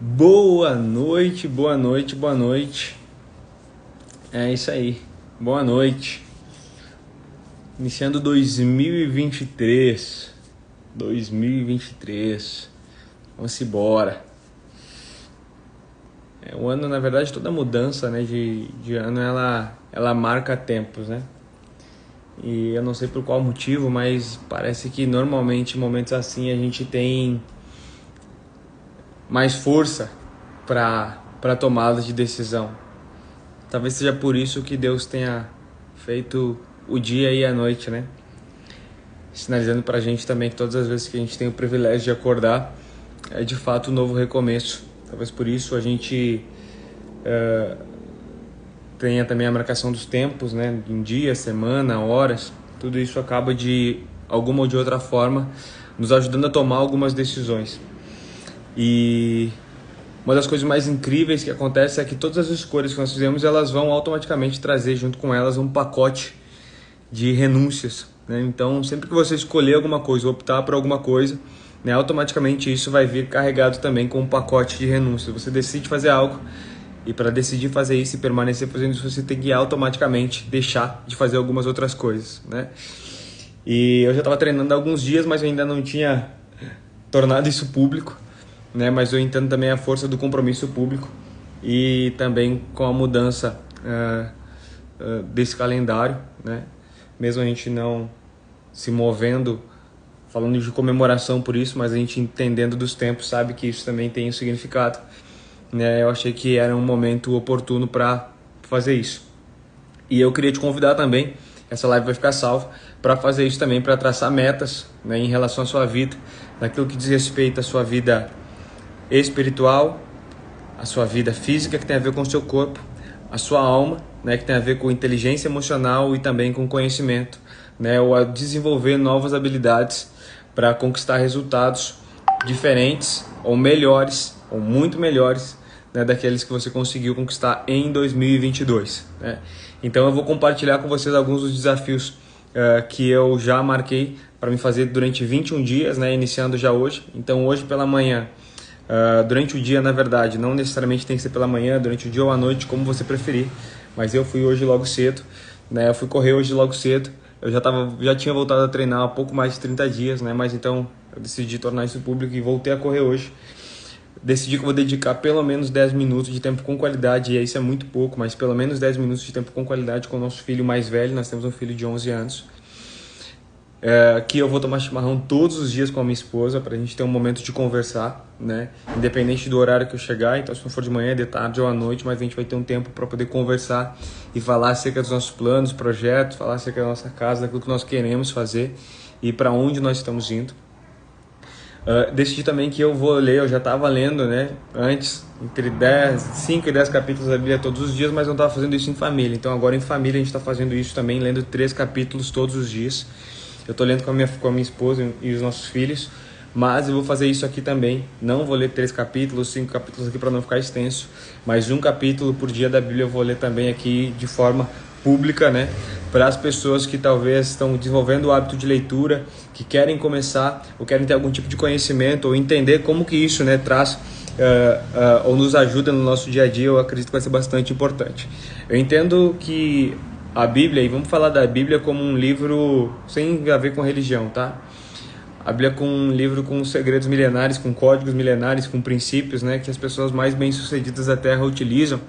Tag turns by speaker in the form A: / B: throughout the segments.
A: Boa noite, boa noite, boa noite. É isso aí, boa noite. Iniciando 2023. 2023. Vamos embora. O ano, na verdade, toda mudança, né, de ano, ela marca tempos, né? E eu não sei por qual motivo, mas parece que normalmente em momentos assim a gente tem mais força para tomada de decisão. Talvez seja por isso que Deus tenha feito o dia e a noite, né? Sinalizando pra gente também que todas as vezes que a gente tem o privilégio de acordar, é de fato um novo recomeço. Talvez por isso a gente tenha também a marcação dos tempos, né? Em dia, semana, horas. Tudo isso acaba de alguma ou de outra forma nos ajudando a tomar algumas decisões. E uma das coisas mais incríveis que acontece é que todas as escolhas que nós fizemos, elas vão automaticamente trazer junto com elas um pacote de renúncias, né? Então, sempre que você escolher alguma coisa, optar por alguma coisa, né, automaticamente isso vai vir carregado também com um pacote de renúncias. Você decide fazer algo e para decidir fazer isso e permanecer fazendo isso, você tem que automaticamente deixar de fazer algumas outras coisas, né? E eu já estava treinando há alguns dias, mas eu ainda não tinha tornado isso público, né? Mas eu entendo também a força do compromisso público e também com a mudança desse calendário, né? Mesmo a gente não se movendo, falando de comemoração por isso, mas a gente entendendo dos tempos, sabe que isso também tem um significado, né? Eu achei que era um momento oportuno para fazer isso. E eu queria te convidar também, essa live vai ficar salva, para fazer isso também, para traçar metas, né, em relação à sua vida, naquilo que diz respeito à sua vida espiritual, a sua vida física, que tem a ver com o seu corpo, a sua alma, né, que tem a ver com inteligência emocional e também com conhecimento, né, ou a desenvolver novas habilidades para conquistar resultados diferentes ou melhores, ou muito melhores, né, daqueles que você conseguiu conquistar em 2022, né? Então eu vou compartilhar com vocês alguns dos desafios que eu já marquei para me fazer durante 21 dias, né, iniciando já hoje. Então hoje pela manhã, durante o dia, na verdade, não necessariamente tem que ser pela manhã, durante o dia ou à noite, como você preferir, mas eu fui hoje logo cedo, né? Eu fui correr hoje logo cedo. Eu já tinha voltado a treinar há pouco mais de 30 dias, né? Mas então eu decidi tornar isso público e voltei a correr hoje. Decidi que vou dedicar pelo menos 10 minutos de tempo com qualidade, e isso é muito pouco, mas pelo menos 10 minutos de tempo com qualidade com o nosso filho mais velho. Nós temos um filho de 11 anos. Que eu vou tomar chimarrão todos os dias com a minha esposa para a gente ter um momento de conversar, né? Independente do horário que eu chegar, então se não for de manhã, de tarde ou à noite, mas a gente vai ter um tempo para poder conversar e falar acerca dos nossos planos, projetos, falar acerca da nossa casa, daquilo que nós queremos fazer e para onde nós estamos indo. Decidi também que eu vou ler, eu já estava lendo, né, antes, entre 5 e 10 capítulos da Bíblia todos os dias, mas não estava fazendo isso em família. Então agora em família a gente está fazendo isso também, lendo 3 capítulos todos os dias. Eu estou lendo com a minha esposa e os nossos filhos, mas eu vou fazer isso aqui também. Não vou ler 3 capítulos, 5 capítulos aqui para não ficar extenso, mas um capítulo por dia da Bíblia eu vou ler também aqui de forma pública, né? Para as pessoas que talvez estão desenvolvendo o hábito de leitura, que querem começar ou querem ter algum tipo de conhecimento ou entender como que isso, né, traz ou nos ajuda no nosso dia a dia. Eu acredito que vai ser bastante importante. Eu entendo que a Bíblia, e vamos falar da Bíblia como um livro sem a ver com religião, tá? A Bíblia é um livro com segredos milenares, com códigos milenares, com princípios, né, que as pessoas mais bem-sucedidas da Terra utilizam.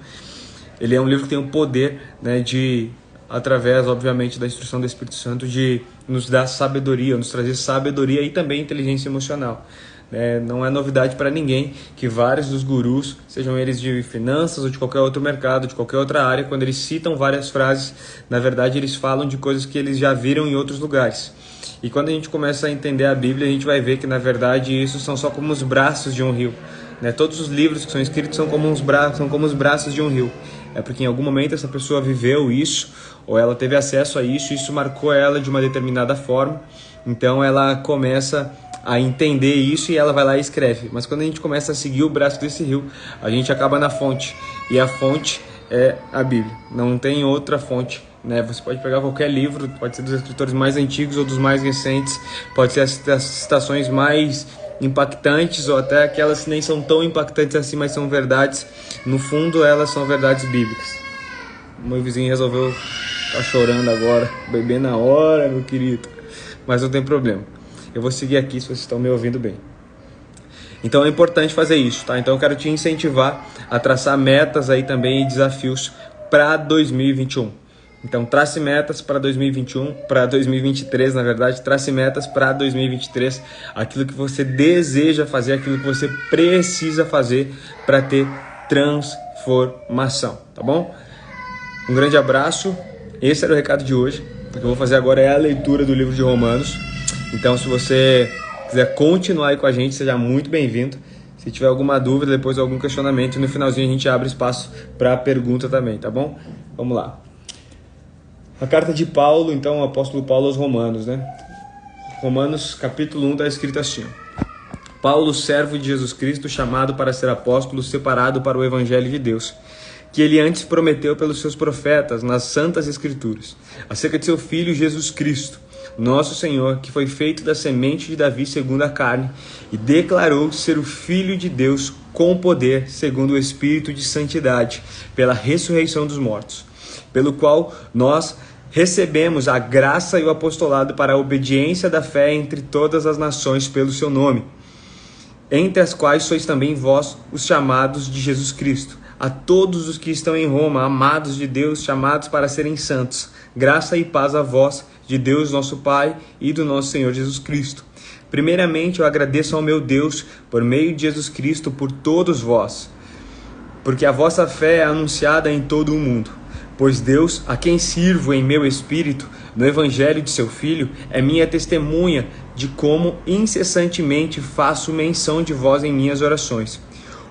A: Ele é um livro que tem o poder, né, de, através, obviamente, da instrução do Espírito Santo, de nos dar sabedoria, nos trazer sabedoria e também inteligência emocional. Não é novidade para ninguém que vários dos gurus, sejam eles de finanças ou de qualquer outro mercado, de qualquer outra área, quando eles citam várias frases, na verdade eles falam de coisas que eles já viram em outros lugares. E quando a gente começa a entender a Bíblia, a gente vai ver que na verdade isso são só como os braços de um rio, né? Todos os livros que são escritos são como os braços de um rio. É porque em algum momento essa pessoa viveu isso, ou ela teve acesso a isso, e isso marcou ela de uma determinada forma. Então ela começa a entender isso e ela vai lá e escreve. Mas quando a gente começa a seguir o braço desse rio, a gente acaba na fonte. E a fonte é a Bíblia. Não tem outra fonte, né? Você pode pegar qualquer livro, pode ser dos escritores mais antigos ou dos mais recentes, pode ser as citações mais impactantes, ou até aquelas que nem são tão impactantes assim, mas são verdades, no fundo elas são verdades bíblicas. O meu vizinho resolveu estar chorando agora, beber na hora, meu querido, mas não tem problema, eu vou seguir aqui se vocês estão me ouvindo bem. Então é importante fazer isso, tá? Então eu quero te incentivar a traçar metas aí também e desafios para 2021. Então trace metas para 2021, para 2023, na verdade, trace metas para 2023, aquilo que você deseja fazer, aquilo que você precisa fazer para ter transformação, tá bom? Um grande abraço, esse era o recado de hoje. O que eu vou fazer agora é a leitura do livro de Romanos. Então se você quiser continuar aí com a gente, seja muito bem-vindo. Se tiver alguma dúvida, depois algum questionamento, no finalzinho a gente abre espaço para pergunta também, tá bom? Vamos lá. A carta de Paulo, então, o apóstolo Paulo aos Romanos, né? Romanos capítulo 1 está escrito assim: Paulo, servo de Jesus Cristo, chamado para ser apóstolo, separado para o evangelho de Deus, que ele antes prometeu pelos seus profetas nas santas escrituras, acerca de seu filho Jesus Cristo, nosso Senhor, que foi feito da semente de Davi segundo a carne, e declarou ser o Filho de Deus com poder, segundo o Espírito de santidade, pela ressurreição dos mortos, pelo qual nós recebemos a graça e o apostolado para a obediência da fé entre todas as nações pelo seu nome, entre as quais sois também vós os chamados de Jesus Cristo. A todos os que estão em Roma, amados de Deus, chamados para serem santos, graça e paz a vós, de Deus nosso Pai e do nosso Senhor Jesus Cristo. Primeiramente eu agradeço ao meu Deus, por meio de Jesus Cristo, por todos vós, porque a vossa fé é anunciada em todo o mundo. Pois Deus, a quem sirvo em meu espírito, no evangelho de seu Filho, é minha testemunha de como incessantemente faço menção de vós em minhas orações,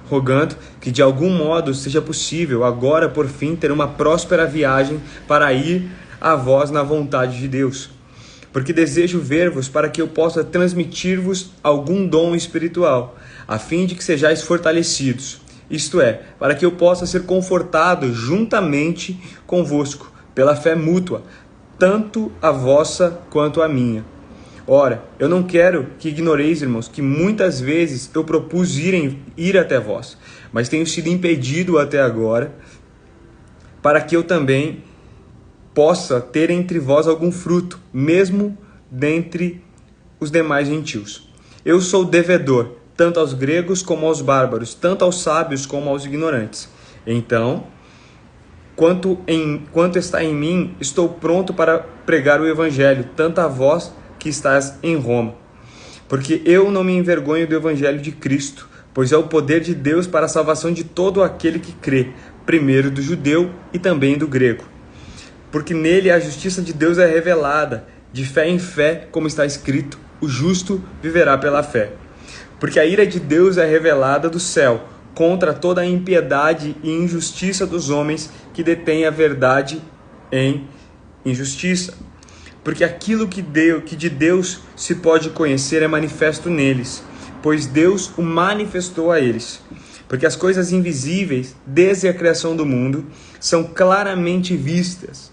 A: rogando que de algum modo seja possível agora por fim ter uma próspera viagem para ir a vós na vontade de Deus. Porque desejo ver-vos para que eu possa transmitir-vos algum dom espiritual, a fim de que sejais fortalecidos. Isto é, para que eu possa ser confortado juntamente convosco, pela fé mútua, tanto a vossa quanto a minha. Ora, eu não quero que ignoreis, irmãos, que muitas vezes eu propus ir até vós, mas tenho sido impedido até agora, para que eu também possa ter entre vós algum fruto, mesmo dentre os demais gentios. Eu sou devedor, tanto aos gregos como aos bárbaros, tanto aos sábios como aos ignorantes. Então, quanto está em mim, estou pronto para pregar o evangelho, tanto a vós que estás em Roma. Porque eu não me envergonho do evangelho de Cristo, pois é o poder de Deus para a salvação de todo aquele que crê, primeiro do judeu e também do grego. Porque nele a justiça de Deus é revelada, de fé em fé, como está escrito, o justo viverá pela fé. Porque a ira de Deus é revelada do céu, contra toda a impiedade e injustiça dos homens que detêm a verdade em injustiça. Porque aquilo que de Deus se pode conhecer é manifesto neles, pois Deus o manifestou a eles. Porque as coisas invisíveis, desde a criação do mundo, são claramente vistas,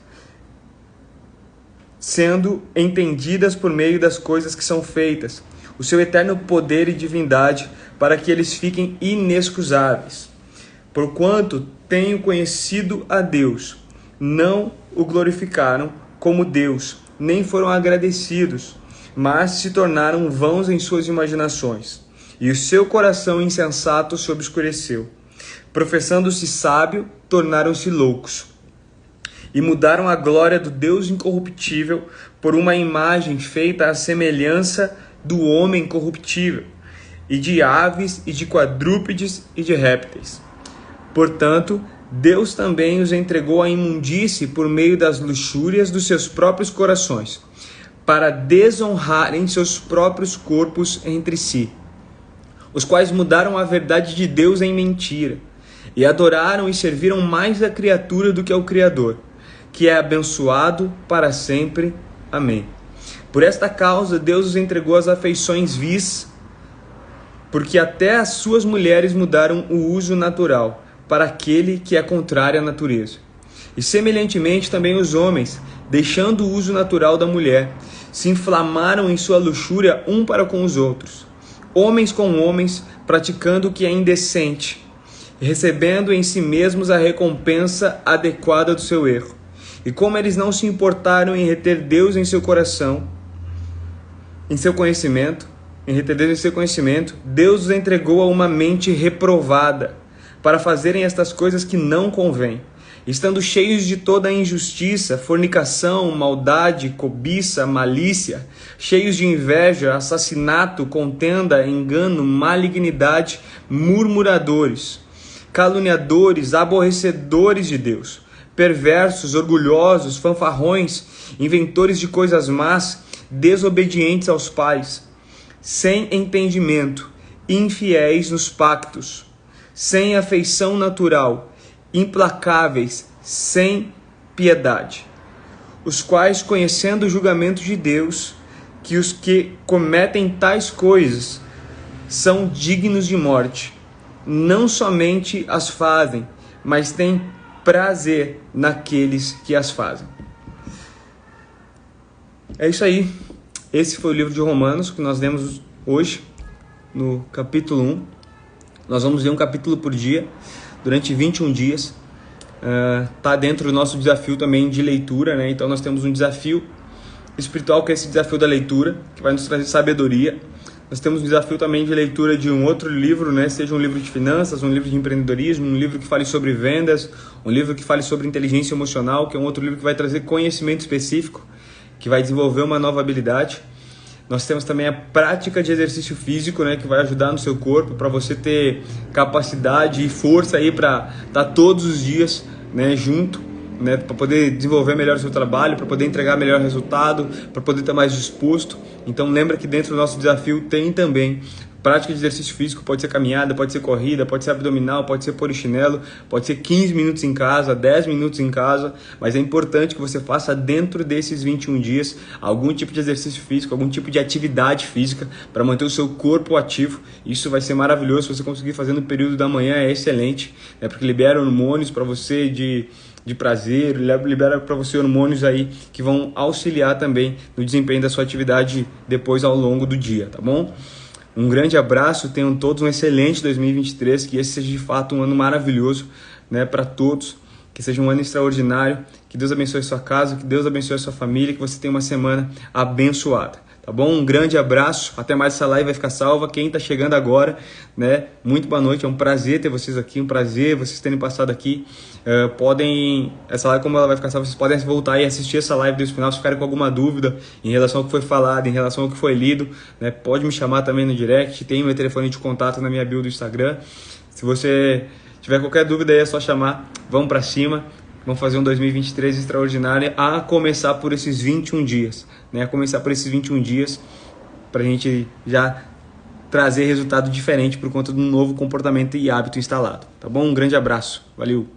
A: sendo entendidas por meio das coisas que são feitas, o seu eterno poder e divindade, para que eles fiquem inexcusáveis. Porquanto tenho conhecido a Deus, não o glorificaram como Deus, nem foram agradecidos, mas se tornaram vãos em suas imaginações, e o seu coração insensato se obscureceu. Professando-se sábio, tornaram-se loucos, e mudaram a glória do Deus incorruptível por uma imagem feita à semelhança do homem corruptível, e de aves, e de quadrúpedes, e de répteis. Portanto, Deus também os entregou à imundície por meio das luxúrias dos seus próprios corações, para desonrarem seus próprios corpos entre si, os quais mudaram a verdade de Deus em mentira, e adoraram e serviram mais a criatura do que ao Criador, que é abençoado para sempre. Amém. Por esta causa, Deus os entregou às afeições vis, porque até as suas mulheres mudaram o uso natural para aquele que é contrário à natureza. E semelhantemente também os homens, deixando o uso natural da mulher, se inflamaram em sua luxúria um para com os outros. homens com homens, praticando o que é indecente, recebendo em si mesmos a recompensa adequada do seu erro. E como eles não se importaram em reter Deus em seu coração, em seu conhecimento, Deus os entregou a uma mente reprovada, para fazerem estas coisas que não convêm, estando cheios de toda a injustiça, fornicação, maldade, cobiça, malícia, cheios de inveja, assassinato, contenda, engano, malignidade, murmuradores, caluniadores, aborrecedores de Deus, perversos, orgulhosos, fanfarrões, inventores de coisas más, desobedientes aos pais, sem entendimento, infiéis nos pactos, sem afeição natural, implacáveis, sem piedade, os quais, conhecendo o julgamento de Deus, que os que cometem tais coisas são dignos de morte, não somente as fazem, mas têm prazer naqueles que as fazem. É isso aí. Esse foi o livro de Romanos que nós lemos hoje, no capítulo 1. Nós vamos ler um capítulo por dia, durante 21 dias. Está dentro do nosso desafio também de leitura, né? Então nós temos um desafio espiritual, que é esse desafio da leitura, que vai nos trazer sabedoria. Nós temos um desafio também de leitura de um outro livro, né? Seja um livro de finanças, um livro de empreendedorismo, um livro que fale sobre vendas, um livro que fale sobre inteligência emocional, que é um outro livro que vai trazer conhecimento específico, que vai desenvolver uma nova habilidade. Nós temos também a prática de exercício físico, né, que vai ajudar no seu corpo, para você ter capacidade e força aí para estar todos os dias, né, junto, né, para poder desenvolver melhor o seu trabalho, para poder entregar melhor resultado, para poder estar mais disposto. Então lembra que dentro do nosso desafio tem também prática de exercício físico, pode ser caminhada, pode ser corrida, pode ser abdominal, pode ser polichinelo, pode ser 15 minutos em casa, 10 minutos em casa, mas é importante que você faça dentro desses 21 dias algum tipo de exercício físico, algum tipo de atividade física para manter o seu corpo ativo. Isso vai ser maravilhoso. Se você conseguir fazer no período da manhã, é excelente, né, porque libera hormônios para você de prazer, libera para você hormônios aí que vão auxiliar também no desempenho da sua atividade depois ao longo do dia, tá bom? Um grande abraço, tenham todos um excelente 2023, que esse seja de fato um ano maravilhoso, né, para todos, que seja um ano extraordinário, que Deus abençoe a sua casa, que Deus abençoe a sua família, que você tenha uma semana abençoada, tá bom? Um grande abraço, até mais. Essa live vai ficar salva, quem está chegando agora, né, muito boa noite, é um prazer ter vocês aqui, um prazer vocês terem passado aqui. Essa live, como ela vai ficar salva, vocês podem voltar e assistir essa live desde o final. Se ficarem com alguma dúvida em relação ao que foi falado, em relação ao que foi lido, né, pode me chamar também no direct, tem meu telefone de contato na minha bio do Instagram. Se você tiver qualquer dúvida aí, é só chamar. Vamos para cima, vamos fazer um 2023 extraordinário, a começar por esses 21 dias, né, a começar por esses 21 dias, para a gente já trazer resultado diferente por conta do novo comportamento e hábito instalado, tá bom? Um grande abraço, valeu!